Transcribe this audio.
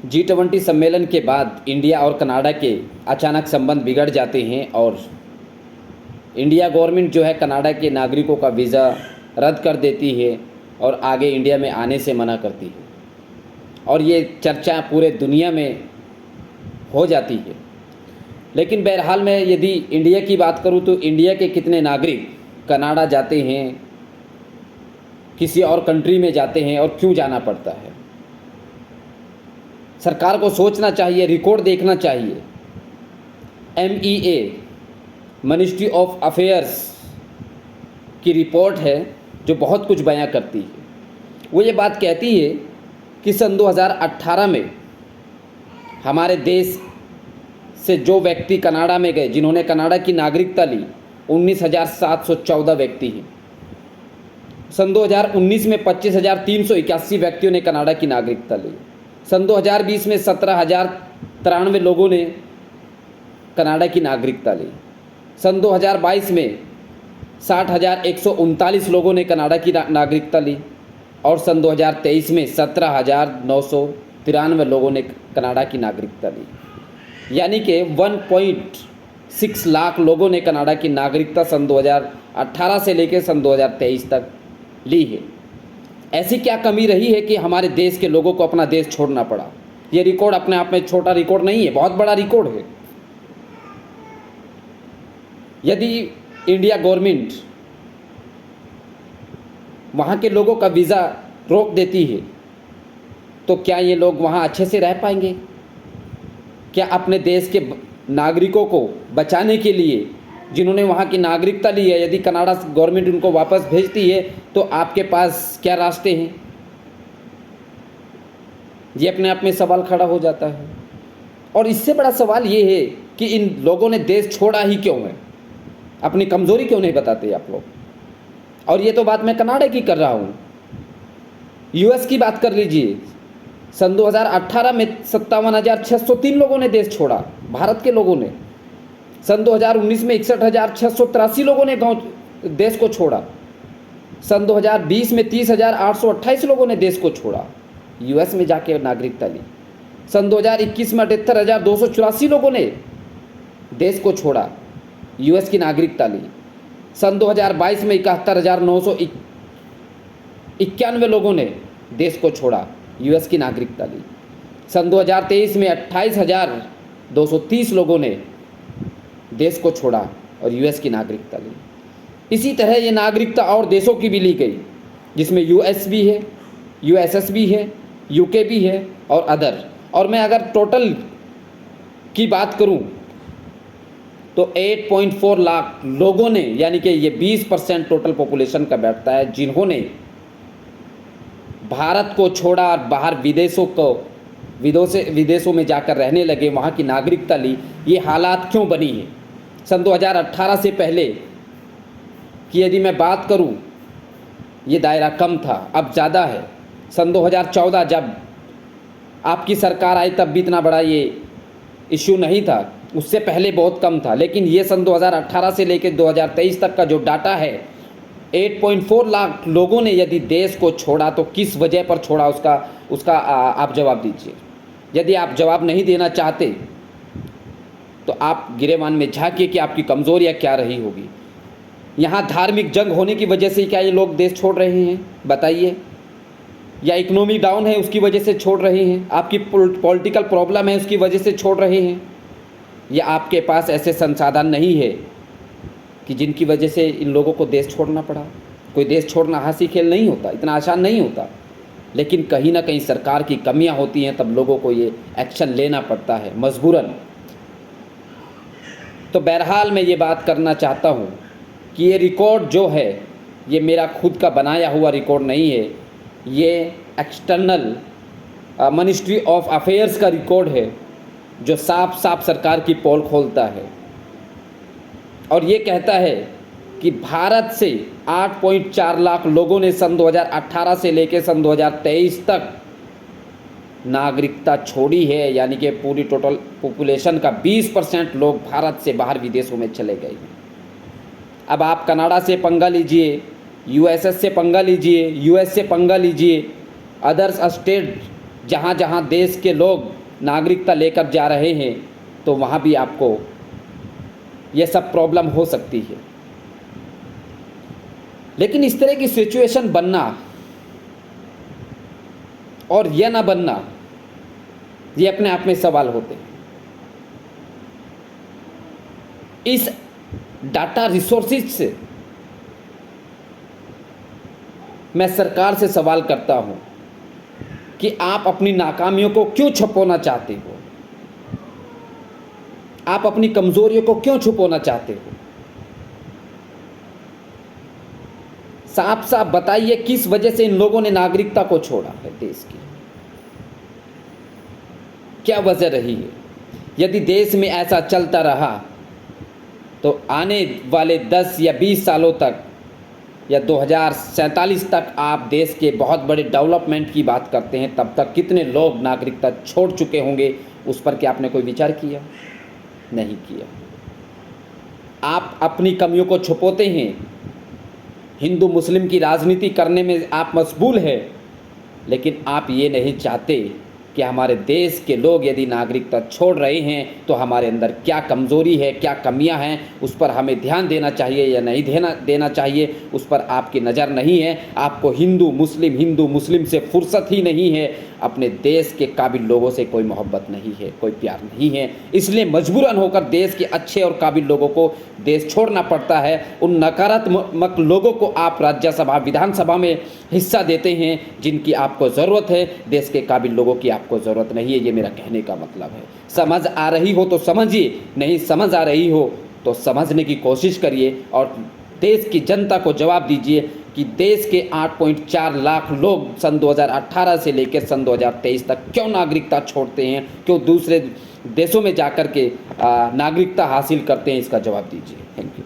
G20 सम्मेलन के बाद इंडिया और कनाडा के अचानक संबंध बिगड़ जाते हैं और इंडिया गवर्नमेंट जो है कनाडा के नागरिकों का वीज़ा रद्द कर देती है और आगे इंडिया में आने से मना करती है और ये चर्चा पूरे दुनिया में हो जाती है। लेकिन बहरहाल मैं यदि इंडिया की बात करूं तो इंडिया के कितने नागरिक कनाडा जाते हैं, किसी और कंट्री में जाते हैं और क्यों जाना पड़ता है। सरकार को सोचना चाहिए, रिकॉर्ड देखना चाहिए। MEA मिनिस्ट्री ऑफ अफेयर्स की रिपोर्ट है जो बहुत कुछ बयां करती है। वो ये बात कहती है कि सन 2018 में हमारे देश से जो व्यक्ति कनाडा में गए, जिन्होंने कनाडा की नागरिकता ली, 19,714 व्यक्ति हैं। सन 2019 में 25,381 व्यक्तियों ने कनाडा की नागरिकता ली। सन 2020 में 17,093 लोगों ने कनाडा की नागरिकता ली। सन 2022 में 60,139 लोगों ने कनाडा की नागरिकता ली और सन 2023 में 17,993 लोगों ने कनाडा की नागरिकता ली। यानी कि 1.6 लाख लोगों ने कनाडा की नागरिकता सन 2018 से लेकर सन 2023 तक ली है। ऐसी क्या कमी रही है कि हमारे देश के लोगों को अपना देश छोड़ना पड़ा। ये रिकॉर्ड अपने आप में छोटा रिकॉर्ड नहीं है, बहुत बड़ा रिकॉर्ड है। यदि इंडिया गवर्नमेंट वहाँ के लोगों का वीज़ा रोक देती है तो क्या ये लोग वहाँ अच्छे से रह पाएंगे? क्या अपने देश के नागरिकों को बचाने के लिए, जिन्होंने वहाँ की नागरिकता ली है, यदि कनाडा गवर्नमेंट उनको वापस भेजती है तो आपके पास क्या रास्ते हैं? ये अपने आप में सवाल खड़ा हो जाता है। और इससे बड़ा सवाल ये है कि इन लोगों ने देश छोड़ा ही क्यों है, अपनी कमज़ोरी क्यों नहीं बताते आप लोग। और ये तो बात मैं कनाडा की कर रहा हूँ। US की बात कर लीजिए। सन 2018 में 57,603 लोगों ने देश छोड़ा, भारत के लोगों ने। सन 2019 में 61,683 लोगों ने देश को छोड़ा। सन 2020 में 30,828 लोगों ने देश को छोड़ा, US में जाके नागरिकता ली। सन 2021 में 78,284 लोगों ने देश को छोड़ा, US की नागरिकता ली। सन 2022 में 71,991 लोगों ने देश को छोड़ा, US की नागरिकता ली। सन 2023 में 28,230 लोगों ने देश को छोड़ा और US की नागरिकता ली। इसी तरह ये नागरिकता और देशों की भी ली गई, जिसमें US भी है, USS भी है, UK भी है और अदर। और मैं अगर टोटल की बात करूं तो 8.4 लाख लोगों ने, यानी कि ये 20% टोटल पॉपुलेशन का बैठता है, जिन्होंने भारत को छोड़ा और बाहर विदेशों में जाकर रहने लगे, वहाँ की नागरिकता ली। ये हालात क्यों बनी है? सन 2018 से पहले की यदि मैं बात करूं, ये दायरा कम था, अब ज़्यादा है। सन 2014 जब आपकी सरकार आई तब भी इतना बड़ा ये इश्यू नहीं था, उससे पहले बहुत कम था। लेकिन ये सन 2018 से लेकर 2023 तक का जो डाटा है, 8.4 लाख लोगों ने यदि देश को छोड़ा तो किस वजह पर छोड़ा, उसका आप जवाब दीजिए। यदि आप जवाब नहीं देना चाहते तो आप गिरेबान में झांकिए कि आपकी कमज़ोरियाँ क्या रही होगी। यहाँ धार्मिक जंग होने की वजह से क्या ये लोग देश छोड़ रहे हैं, बताइए? या इकोनॉमी डाउन है उसकी वजह से छोड़ रहे हैं? आपकी पॉलिटिकल प्रॉब्लम है उसकी वजह से छोड़ रहे हैं? या आपके पास ऐसे संसाधन नहीं है कि जिनकी वजह से इन लोगों को देश छोड़ना पड़ा? कोई देश छोड़ना हासी खेल नहीं होता, इतना आसान नहीं होता। लेकिन कहीं ना कहीं सरकार की कमियां होती हैं, तब लोगों को ये एक्शन लेना पड़ता है मजबूरन। तो बहरहाल मैं ये बात करना चाहता हूँ कि ये रिकॉर्ड जो है, ये मेरा खुद का बनाया हुआ रिकॉर्ड नहीं है, ये एक्सटर्नल मिनिस्ट्री ऑफ अफेयर्स का रिकॉर्ड है जो साफ साफ सरकार की पोल खोलता है और ये कहता है कि भारत से 8.4 लाख लोगों ने सन 2018 से लेकर सन 2023 तक नागरिकता छोड़ी है। यानी कि पूरी टोटल पॉपुलेशन का 20% लोग भारत से बाहर विदेशों में चले गए हैं। अब आप कनाडा से पंगा लीजिए, USS से पंगा लीजिए, US से पंगा लीजिए, अदर्स स्टेट जहाँ जहाँ देश के लोग नागरिकता लेकर जा रहे हैं तो वहाँ भी आपको ये सब प्रॉब्लम हो सकती है। लेकिन इस तरह की सिचुएशन बनना और यह ना बनना, ये अपने आप में सवाल होते हैं। इस डाटा रिसोर्सेज से मैं सरकार से सवाल करता हूं कि आप अपनी नाकामियों को क्यों छुपाना चाहते हो? आप अपनी कमजोरियों को क्यों छुपाना चाहते हो? साफ साफ बताइए किस वजह से इन लोगों ने नागरिकता को छोड़ा है देश की? क्या वजह रही है? यदि देश में ऐसा चलता रहा तो आने वाले 10 या 20 सालों तक या 2047 तक आप देश के बहुत बड़े डेवलपमेंट की बात करते हैं, तब तक कितने लोग नागरिकता छोड़ चुके होंगे, उस पर क्या आपने कोई विचार किया? नहीं किया। आप अपनी कमियों को छुपाते हैं, हिंदू मुस्लिम की राजनीति करने में आप मशगूल हैं, लेकिन आप ये नहीं चाहते कि हमारे देश के लोग यदि नागरिकता छोड़ रहे हैं तो हमारे अंदर क्या कमज़ोरी है, क्या कमियां हैं, उस पर हमें ध्यान देना चाहिए या नहीं देना चाहिए, उस पर आपकी नज़र नहीं है। आपको हिंदू मुस्लिम से फुर्सत ही नहीं है। अपने देश के काबिल लोगों से कोई मोहब्बत नहीं है, कोई प्यार नहीं है, इसलिए मजबूरन होकर देश के अच्छे और काबिल लोगों को देश छोड़ना पड़ता है। उन नकारात्मक लोगों को आप राज्यसभा विधानसभा में हिस्सा देते हैं जिनकी आपको ज़रूरत है, देश के काबिल लोगों की आपको ज़रूरत नहीं है। ये मेरा कहने का मतलब है। समझ आ रही हो तो समझिए, नहीं समझ आ रही हो तो समझने की कोशिश करिए और देश की जनता को जवाब दीजिए कि देश के 8.4 लाख लोग सन 2018 से लेकर सन 2023 तक क्यों नागरिकता छोड़ते हैं, क्यों दूसरे देशों में जाकर के नागरिकता हासिल करते हैं, इसका जवाब दीजिए। Thank you.